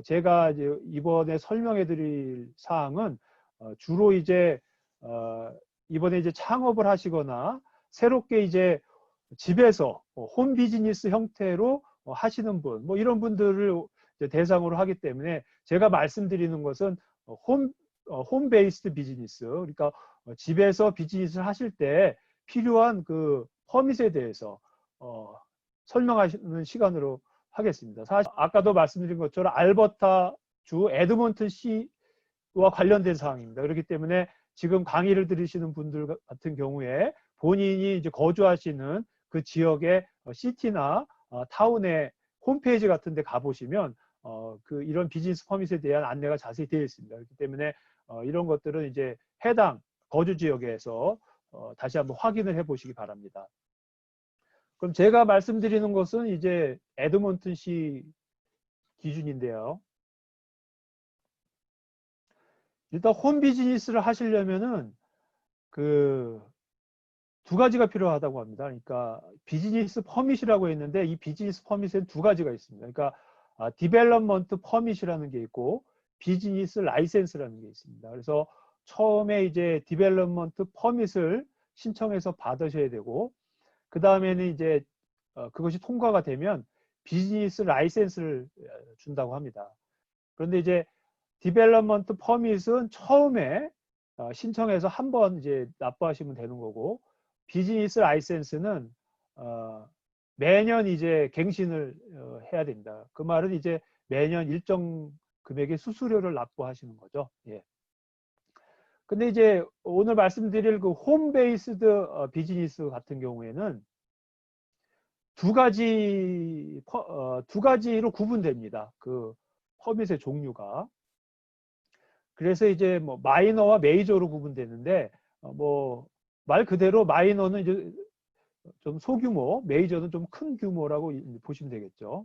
제가 이제 이번에 설명해 드릴 사항은 주로 이제 이번에 이제 창업을 하시거나 새롭게 이제 집에서 홈 비즈니스 형태로 하시는 분, 뭐 이런 분들을 이제 대상으로 하기 때문에 제가 말씀드리는 것은 홈 베이스드 비즈니스, 그러니까 집에서 비즈니스를 하실 때 필요한 그 퍼밋에 대해서 설명하시는 시간으로 하겠습니다. 사실 아까도 말씀드린 것처럼 알버타주 에드먼튼 시와 관련된 사항입니다. 그렇기 때문에 지금 강의를 들으시는 분들 같은 경우에 본인이 이제 거주하시는 그 지역의 시티나 타운의 홈페이지 같은 데 가보시면 이런 비즈니스 퍼밋에 대한 안내가 자세히 되어 있습니다. 그렇기 때문에 이런 것들은 이제 해당 거주 지역에서 다시 한번 확인을 해 보시기 바랍니다. 그럼 제가 말씀드리는 것은 이제 에드먼튼시 기준인데요. 일단 홈 비즈니스를 하시려면은 그 두 가지가 필요하다고 합니다. 그러니까 비즈니스 퍼밋이라고 했는데 이 비즈니스 퍼밋에는 두 가지가 있습니다. 그러니까 디벨롭먼트 퍼밋이라는 게 있고 비즈니스 라이센스라는 게 있습니다. 그래서 처음에 이제 디벨롭먼트 퍼밋을 신청해서 받으셔야 되고 그 다음에는 이제 그것이 통과가 되면 비즈니스 라이센스를 준다고 합니다. 그런데 이제 디벨롭먼트 퍼밋은 처음에 신청해서 한번 이제 납부하시면 되는 거고 비즈니스 라이센스는 매년 이제 갱신을 해야 됩니다. 그 말은 이제 매년 일정 금액의 수수료를 납부하시는 거죠. 예. 근데 이제 오늘 말씀드릴 그 홈 베이스드 비즈니스 같은 경우에는 두 가지로 구분됩니다. 그 퍼밋의 종류가. 그래서 이제 뭐 마이너와 메이저로 구분되는데 뭐 말 그대로 마이너는 이제 좀 소규모, 메이저는 좀 큰 규모라고 보시면 되겠죠.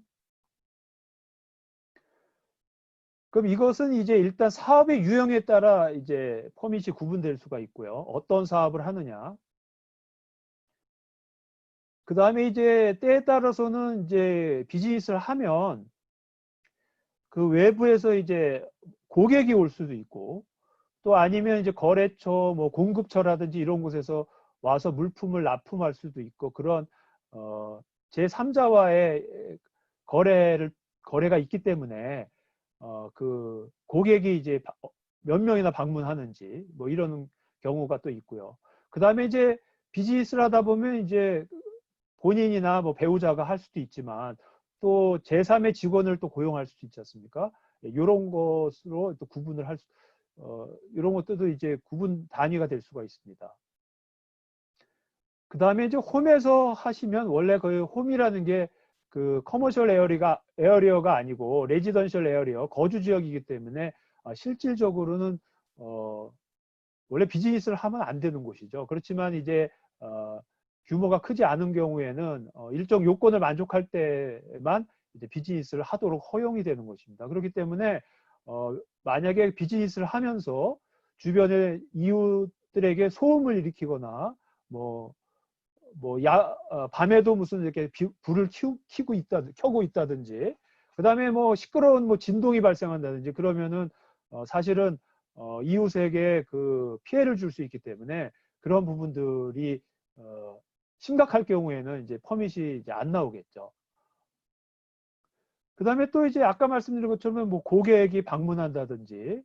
그럼 이것은 이제 일단 사업의 유형에 따라 이제 퍼밋이 구분될 수가 있고요. 어떤 사업을 하느냐. 그 다음에 이제 때에 따라서는 이제 비즈니스를 하면 그 외부에서 이제 고객이 올 수도 있고 또 아니면 이제 거래처, 뭐 공급처라든지 이런 곳에서 와서 물품을 납품할 수도 있고 그런 제3자와의 거래가 있기 때문에 그 고객이 이제 몇 명이나 방문하는지 뭐 이런 경우가 또 있고요. 그 다음에 이제 비즈니스를 하다 보면 이제 본인이나 뭐 배우자가 할 수도 있지만 또 제3의 직원을 또 고용할 수도 있지 않습니까? 이런 것으로 또 구분을 이런 것들도 이제 구분 단위가 될 수가 있습니다. 그 다음에 이제 홈에서 하시면 원래 그 홈이라는 게 그 커머셜 에어리어가 아니고 레지던셜 에어리어 거주 지역이기 때문에 실질적으로는 원래 비즈니스를 하면 안 되는 곳이죠. 그렇지만 이제 규모가 크지 않은 경우에는 일정 요건을 만족할 때만 이제 비즈니스를 하도록 허용이 되는 것입니다. 그렇기 때문에 만약에 비즈니스를 하면서 주변의 이웃들에게 소음을 일으키거나 밤에도 무슨 이렇게 불을 켜고 있다든지 그 다음에 뭐 시끄러운 뭐 진동이 발생한다든지 그러면은 사실은 이웃에게 그 피해를 줄 수 있기 때문에 그런 부분들이 심각할 경우에는 이제 퍼밋이 이제 안 나오겠죠. 그 다음에 또 이제 아까 말씀드린 것처럼 뭐 고객이 방문한다든지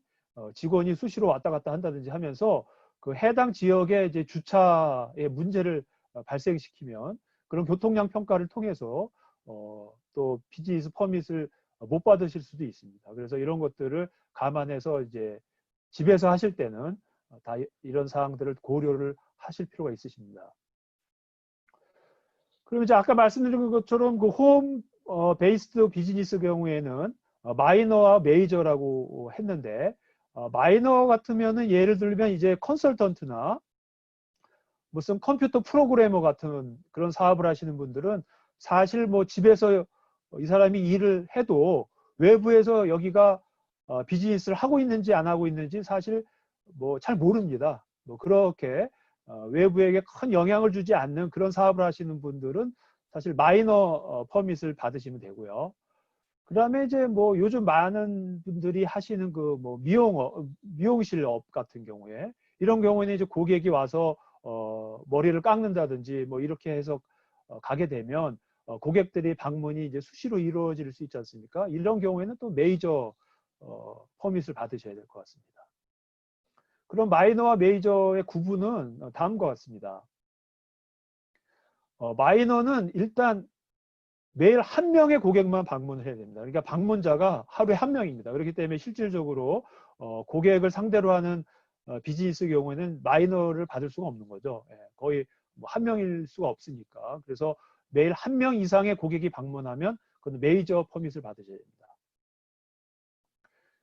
직원이 수시로 왔다 갔다 한다든지 하면서 그 해당 지역의 이제 주차의 문제를 발생시키면 그런 교통량 평가를 통해서 또 비즈니스 퍼밋을 못 받으실 수도 있습니다. 그래서 이런 것들을 감안해서 이제 집에서 하실 때는 다 이런 사항들을 고려를 하실 필요가 있으십니다. 그럼 이제 아까 말씀드린 것처럼 그 홈 베이스드 비즈니스 경우에는 마이너와 메이저라고 했는데 마이너 같으면은 예를 들면 이제 컨설턴트나 무슨 컴퓨터 프로그래머 같은 그런 사업을 하시는 분들은 사실 뭐 집에서 이 사람이 일을 해도 외부에서 여기가 비즈니스를 하고 있는지 안 하고 있는지 사실 뭐 잘 모릅니다. 뭐 그렇게 외부에게 큰 영향을 주지 않는 그런 사업을 하시는 분들은 사실 마이너 퍼밋을 받으시면 되고요. 그다음에 이제 뭐 요즘 많은 분들이 하시는 그 뭐 미용실업 같은 경우에 이런 경우에는 이제 고객이 와서 머리를 깎는다든지 뭐 이렇게 해서 가게 되면 고객들이 방문이 이제 수시로 이루어질 수 있지 않습니까? 이런 경우에는 또 메이저 퍼밋을 받으셔야 될 것 같습니다. 그럼 마이너와 메이저의 구분은 다음과 같습니다. 마이너는 일단 매일 한 명의 고객만 방문을 해야 됩니다. 그러니까 방문자가 하루에 한 명입니다. 그렇기 때문에 실질적으로 고객을 상대로 하는 비즈니스 경우에는 마이너를 받을 수가 없는 거죠. 예, 거의 뭐 한 명일 수가 없으니까. 그래서 매일 한 명 이상의 고객이 방문하면 그건 메이저 퍼밋을 받으셔야 됩니다.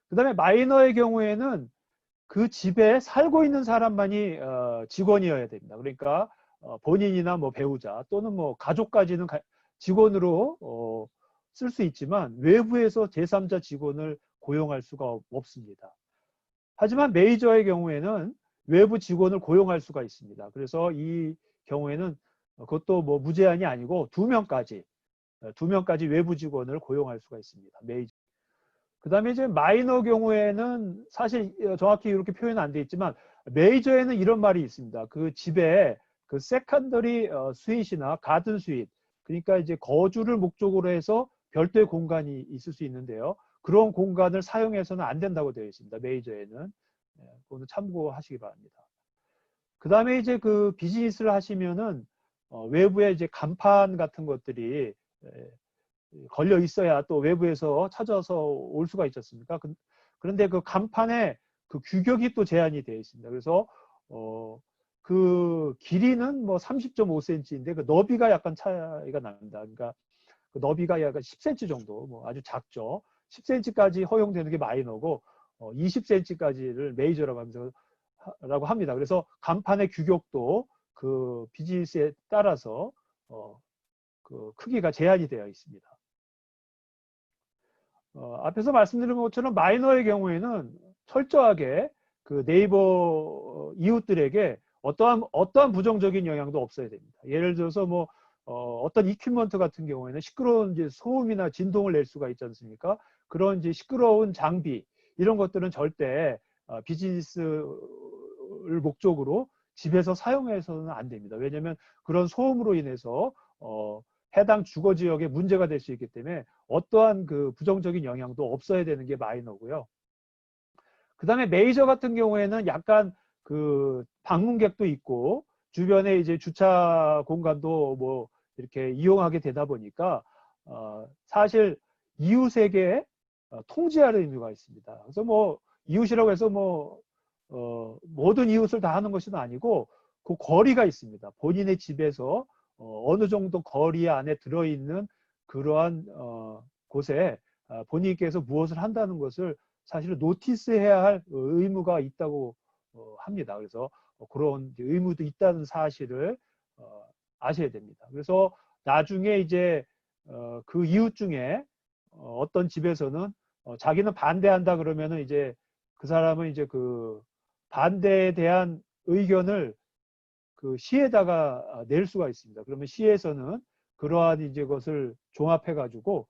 그 다음에 마이너의 경우에는 그 집에 살고 있는 사람만이 직원이어야 됩니다. 그러니까 본인이나 뭐 배우자 또는 뭐 가족까지는 직원으로 쓸 수 있지만 외부에서 제3자 직원을 고용할 수가 없습니다. 하지만 메이저의 경우에는 외부 직원을 고용할 수가 있습니다. 그래서 이 경우에는 그것도 뭐 무제한이 아니고 2명까지 외부 직원을 고용할 수가 있습니다. 메이저. 그 다음에 이제 마이너 경우에는 사실 정확히 이렇게 표현은 안 돼 있지만 메이저에는 이런 말이 있습니다. 그 집에 그 세컨더리 스윗이나 가든 스윗, 그러니까 이제 거주를 목적으로 해서 별도의 공간이 있을 수 있는데요. 그런 공간을 사용해서는 안 된다고 되어 있습니다. 메이저에는. 그거는 참고하시기 바랍니다. 그 다음에 이제 그 비즈니스를 하시면은 외부에 이제 간판 같은 것들이 걸려 있어야 또 외부에서 찾아서 올 수가 있지 않습니까? 그런데 그 간판에 그 규격이 또 제한이 되어 있습니다. 그래서 그 길이는 뭐 30.5cm인데 그 너비가 약간 차이가 납니다. 그러니까 그 너비가 약간 10cm 정도, 뭐 아주 작죠. 10cm까지 허용되는 게 마이너고 20cm까지를 메이저라고 라고 합니다. 그래서 간판의 규격도 그 비즈니스에 따라서 그 크기가 제한이 되어 있습니다. 앞에서 말씀드린 것처럼 마이너의 경우에는 철저하게 그 네이버 이웃들에게 어떠한 부정적인 영향도 없어야 됩니다. 예를 들어서 뭐 어떤 이퀴먼트 같은 경우에는 시끄러운 이제 소음이나 진동을 낼 수가 있지 않습니까? 그런 이제 시끄러운 장비 이런 것들은 절대 비즈니스를 목적으로 집에서 사용해서는 안 됩니다. 왜냐하면 그런 소음으로 인해서 해당 주거 지역에 문제가 될 수 있기 때문에 어떠한 그 부정적인 영향도 없어야 되는 게 마이너고요. 그 다음에 메이저 같은 경우에는 약간 그 방문객도 있고 주변에 이제 주차 공간도 뭐 이렇게 이용하게 되다 보니까 사실 이웃에게 통지할 의무가 있습니다. 그래서 뭐 이웃이라고 해서 뭐 모든 이웃을 다 하는 것은 아니고 그 거리가 있습니다. 본인의 집에서 어느 정도 거리 안에 들어있는 그러한 곳에 본인께서 무엇을 한다는 것을 사실은 노티스해야 할 의무가 있다고 합니다. 그래서 그런 의무도 있다는 사실을 아셔야 됩니다. 그래서 나중에 이제 그 이웃 중에 어떤 집에서는 자기는 반대한다 그러면은 이제 그 사람은 이제 그 반대에 대한 의견을 그 시에다가 낼 수가 있습니다. 그러면 시에서는 그러한 이제 것을 종합해 가지고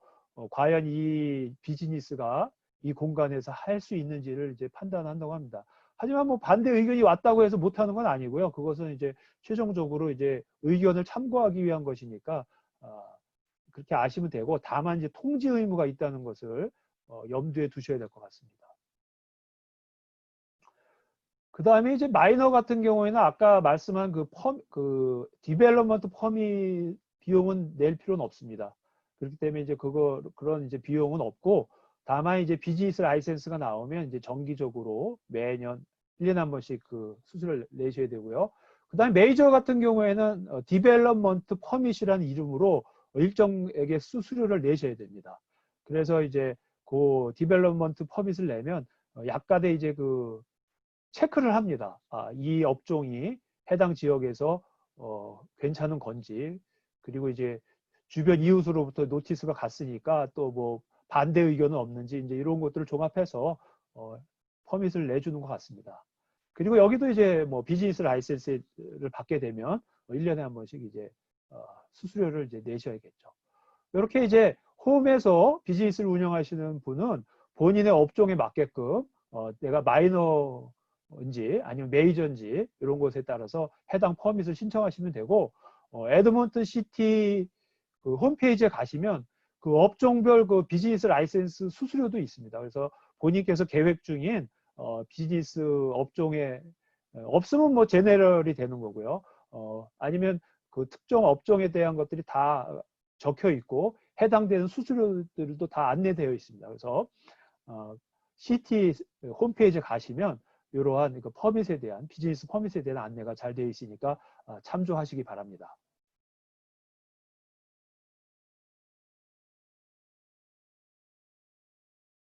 과연 이 비즈니스가 이 공간에서 할 수 있는지를 이제 판단한다고 합니다. 하지만 뭐 반대 의견이 왔다고 해서 못하는 건 아니고요. 그것은 이제 최종적으로 이제 의견을 참고하기 위한 것이니까 그렇게 아시면 되고, 다만 이제 통지 의무가 있다는 것을 염두에 두셔야 될 것 같습니다. 그 다음에 이제 마이너 같은 경우에는 아까 말씀한 그 디벨롭먼트 퍼밋 비용은 낼 필요는 없습니다. 그렇기 때문에 이제 그런 이제 비용은 없고, 다만 이제 비즈니스 라이센스가 나오면 이제 정기적으로 매년 1년에 한 번씩 그 수수료를 내셔야 되고요. 그 다음에 메이저 같은 경우에는 디벨롭먼트 퍼밋이라는 이름으로 일정액의 수수료를 내셔야 됩니다. 그래서 이제 그 디벨롭먼트 퍼밋을 내면 약간의 이제 그 체크를 합니다. 이 업종이 해당 지역에서 괜찮은 건지, 그리고 이제 주변 이웃으로부터 노티스가 갔으니까 또 뭐 반대 의견은 없는지, 이제 이런 것들을 종합해서 퍼밋을 내주는 것 같습니다. 그리고 여기도 이제 뭐 비즈니스 라이센스를 받게 되면 1년에 한 번씩 이제 수수료를 이제 내셔야겠죠. 이렇게 이제 홈에서 비즈니스를 운영하시는 분은 본인의 업종에 맞게끔 내가 마이너인지 아니면 메이저인지 이런 것에 따라서 해당 퍼밋을 신청하시면 되고, 에드먼튼 시티 그 홈페이지에 가시면 그 업종별 그 비즈니스 라이센스 수수료도 있습니다. 그래서 본인께서 계획 중인 비즈니스 업종에 없으면 뭐 제네럴이 되는 거고요. 아니면 그 특정 업종에 대한 것들이 다 적혀 있고 해당되는 수수료들도 다 안내되어 있습니다. 그래서 CT 홈페이지에 가시면 이러한 그 퍼밋에 대한 비즈니스 퍼밋에 대한 안내가 잘 되어 있으니까 참조하시기 바랍니다.